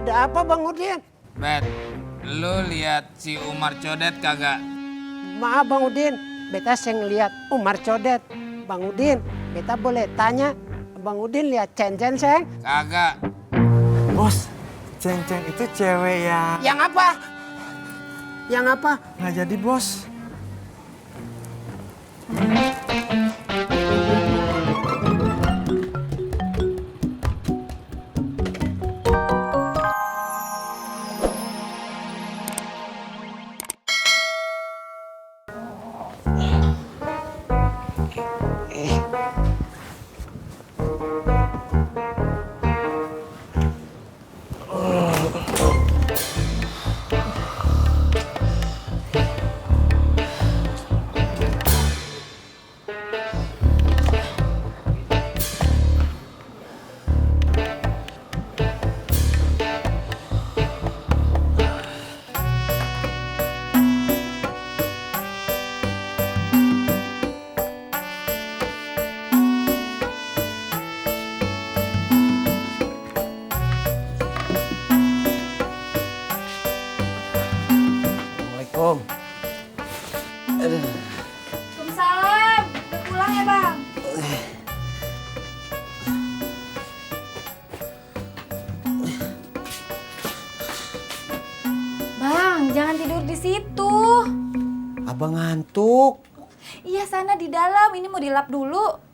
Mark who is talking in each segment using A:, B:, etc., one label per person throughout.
A: Ada apa Bang Udin?
B: Bet, lu lihat si Umar Codet kagak?
A: Maaf Bang Udin, beta seng lihat Umar Codet. Bang Udin, beta boleh tanya, Bang Udin lihat Cen-Cen seng?
B: Kagak.
C: Bos, Cen-Cen itu cewek yang...
A: Yang apa? Yang apa?
C: Nggak jadi bos.
A: Assalamualaikum.
D: Waalaikumsalam. Udah pulang ya, Bang? Bang, jangan tidur di situ.
A: Abang ngantuk.
D: Iya, sana di dalam. Ini mau dilap dulu.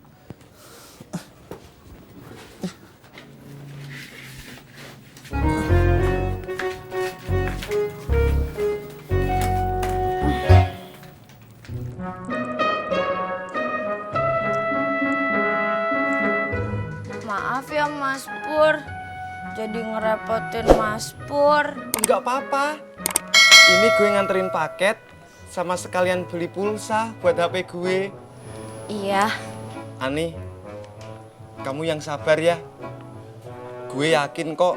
D: Maaf ya, Mas Pur. Jadi ngerepotin Mas Pur.
C: Nggak apa-apa. Ini gue nganterin paket sama sekalian beli pulsa buat HP gue.
D: Iya.
C: Ani, kamu yang sabar ya. Gue yakin kok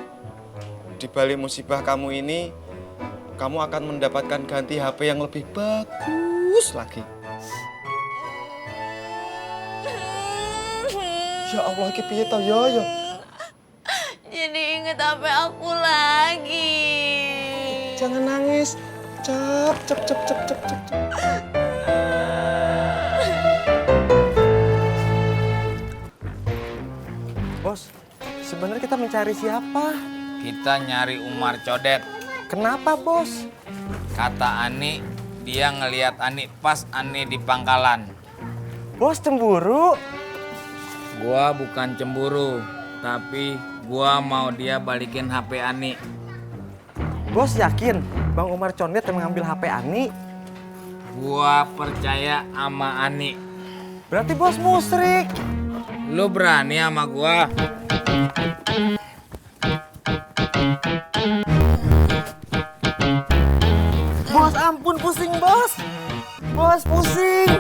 C: di balik musibah kamu ini, kamu akan mendapatkan ganti HP yang lebih bagus lagi. Ya Allah, ki piye to yo.
D: Jadi inget HP aku lagi.
C: Jangan nangis. Cep. Bos, sebenarnya kita mencari siapa?
B: Kita nyari Umar Codet.
C: Kenapa, Bos?
B: Kata Ani, dia ngelihat Ani pas Ani di pangkalan.
C: Bos cemburu?
B: Gua bukan cemburu, tapi gua mau dia balikin HP Ani.
C: Bos yakin Bang Umar Condet yang mengambil HP Ani?
B: Gua percaya sama Ani.
C: Berarti bos musrik.
B: Lu berani sama gua?
C: Bos ampun pusing bos. Bos pusing.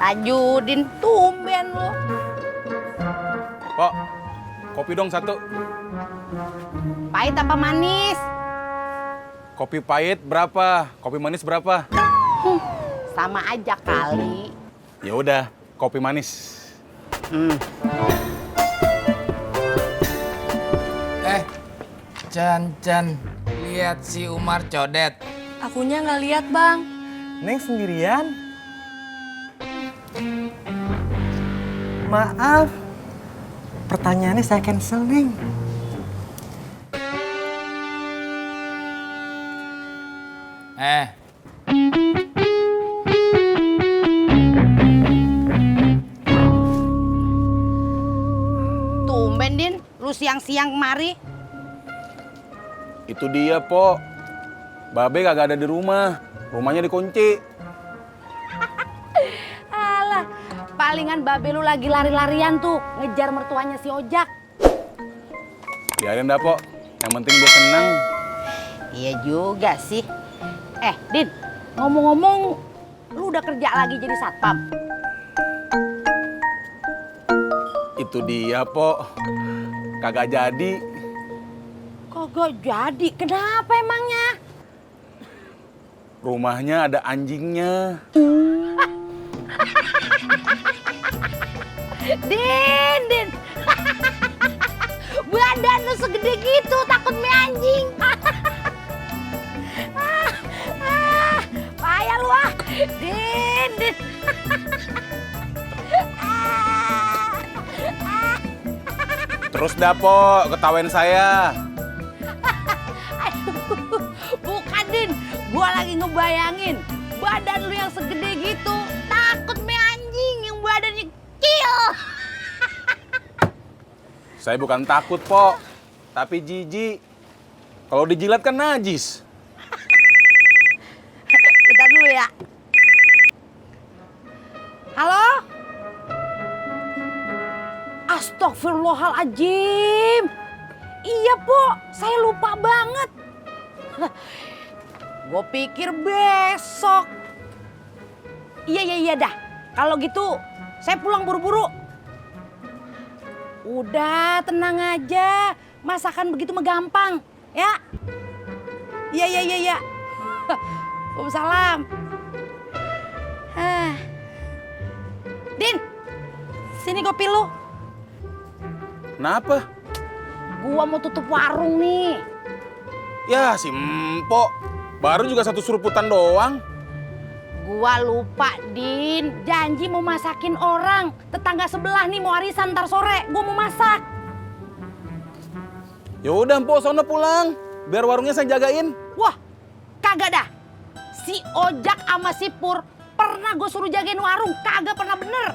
D: Tajudin tumben lo.
E: Pok, kopi dong satu.
D: Pahit apa manis?
E: Kopi pahit berapa? Kopi manis berapa?
D: Sama aja kali.
E: Ya udah, kopi manis.
B: Chan, lihat si Umar Codet.
D: Akunya nggak lihat, Bang.
C: Neng sendirian? Maaf. Pertanyaannya saya cancel, Neng.
D: Tumben, Din. Lu siang-siang kemari.
E: Itu dia, Pok. Babe kagak ada di rumah. Rumahnya dikunci.
D: Alah, palingan babe lu lagi lari-larian tuh. Ngejar mertuanya si Ojak.
E: Biarin dah, Pok. Yang penting dia senang.
D: Iya juga sih. Din, ngomong-ngomong, lu udah kerja lagi jadi satpam?
E: Itu dia, Pok. Kagak jadi.
D: Kagak jadi. Kenapa emangnya?
E: Rumahnya ada anjingnya.
D: Din. Badan lu segede gitu, takut mie anjing. Payah lu ah. Din.
E: Terus dah, Po, ketawain saya.
D: Bukan, Din. Gua lagi ngebayangin badan lu yang segede gitu, takut mie anjing yang badannya kecil.
E: Saya bukan takut, Po, tapi jijik. Kalau dijilat kan najis.
D: Bentar dulu ya. Halo? Astagfirullahaladzim. Iya, Po, saya lupa banget. Gue pikir besok. Iya dah. Kalau gitu, saya pulang buru-buru. Udah, tenang aja. Masakan begitu mah gampang, ya. Iya. Waalaikumsalam. Din, sini kopi lu.
E: Kenapa?
D: Gua mau tutup warung nih.
E: Ya, si Empok. Baru juga 1 suruputan doang.
D: Gua lupa, Din. Janji mau masakin orang. Tetangga sebelah nih mau arisan ntar sore. Gua mau masak.
E: Ya udah, Empok, sono pulang. Biar warungnya saya jagain.
D: Wah, kagak dah. Si Ojak sama si Pur pernah gue suruh jagain warung. Kagak pernah bener.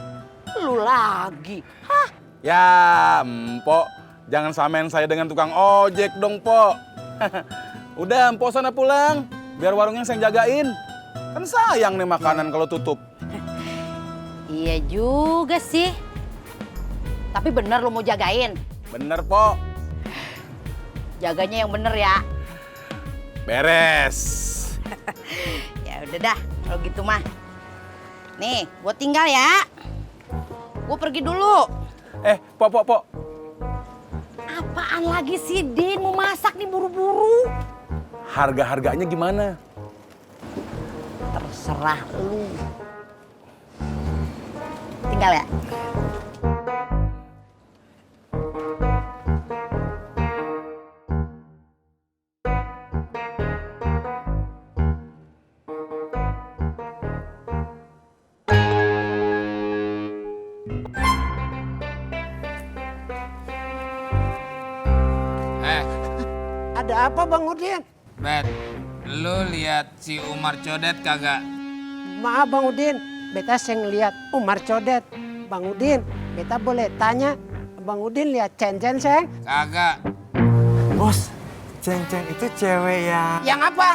D: Lu lagi. Hah?
E: Ya, Empok. Jangan samain saya dengan tukang ojek dong, Po. Udah, Empok, sono pulang. Biar warungnya saya jagain. Kan sayang nih makanan kalau tutup.
D: Iya juga sih. Tapi bener lu mau jagain.
E: Bener, Po.
D: Jaganya yang bener ya.
E: Beres.
D: Ya udah dah, kalau gitu mah. Nih, gue tinggal ya. Gue pergi dulu.
E: Po.
D: Apaan lagi sih, Din? Mau masak nih buru-buru.
E: Harga-harganya gimana?
D: Terserah lu. Tinggal ya.
A: Ada apa Bang Udin?
B: Bet, lu lihat si Umar Codet kagak?
A: Maaf Bang Udin, beta seng lihat Umar Codet. Bang Udin, beta boleh tanya, Bang Udin lihat Cen-Cen seng?
B: Kagak.
C: Bos, Ceng-Ceng itu cewek yang...
A: Yang apa?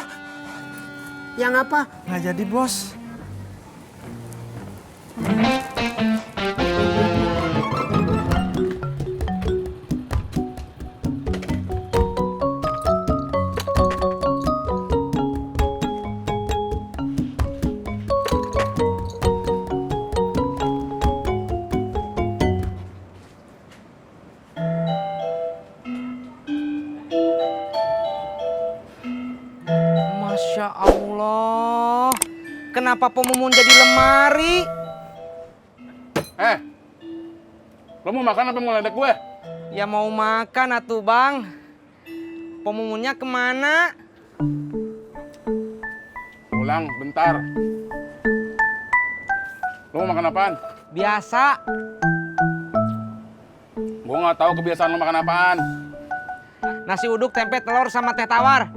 A: Yang apa?
C: Nggak jadi, Bos.
F: Masya Allah, kenapa Pomumun jadi lemari?
E: Lo mau makan apa mau ledek gue?
F: Ya mau makan atuh bang. Pomumunnya kemana?
E: Pulang, bentar. Lo mau makan apaan?
F: Biasa,
E: Gue nggak tahu kebiasaan lo makan apaan.
F: nasi uduk, tempe, telur, sama teh tawar.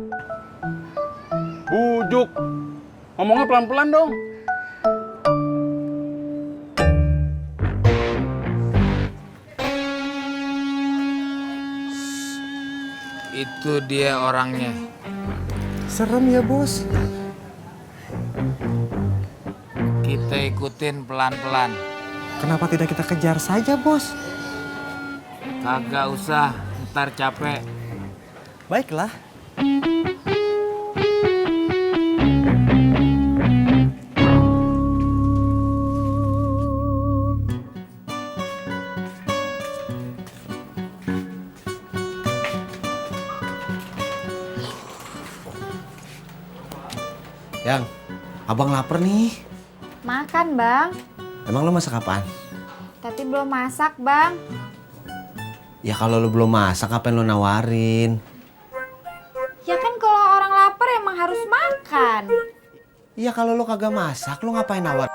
E: Bujuk. Ngomongnya pelan-pelan dong.
B: Itu dia orangnya.
C: Serem ya, Bos.
B: Kita ikutin pelan-pelan.
C: Kenapa tidak kita kejar saja, Bos?
B: Kagak usah, ntar capek.
C: Baiklah.
G: Yang, abang lapar nih.
H: Makan, Bang.
G: Emang lo masak apaan? Tati belum masak, Bang.
H: Ya kalau lu belum masak, apa yang lu nawarin?
G: Ya kan kalau orang lapar emang harus makan.
H: Ya kalau lu kagak masak, lu ngapain nawar?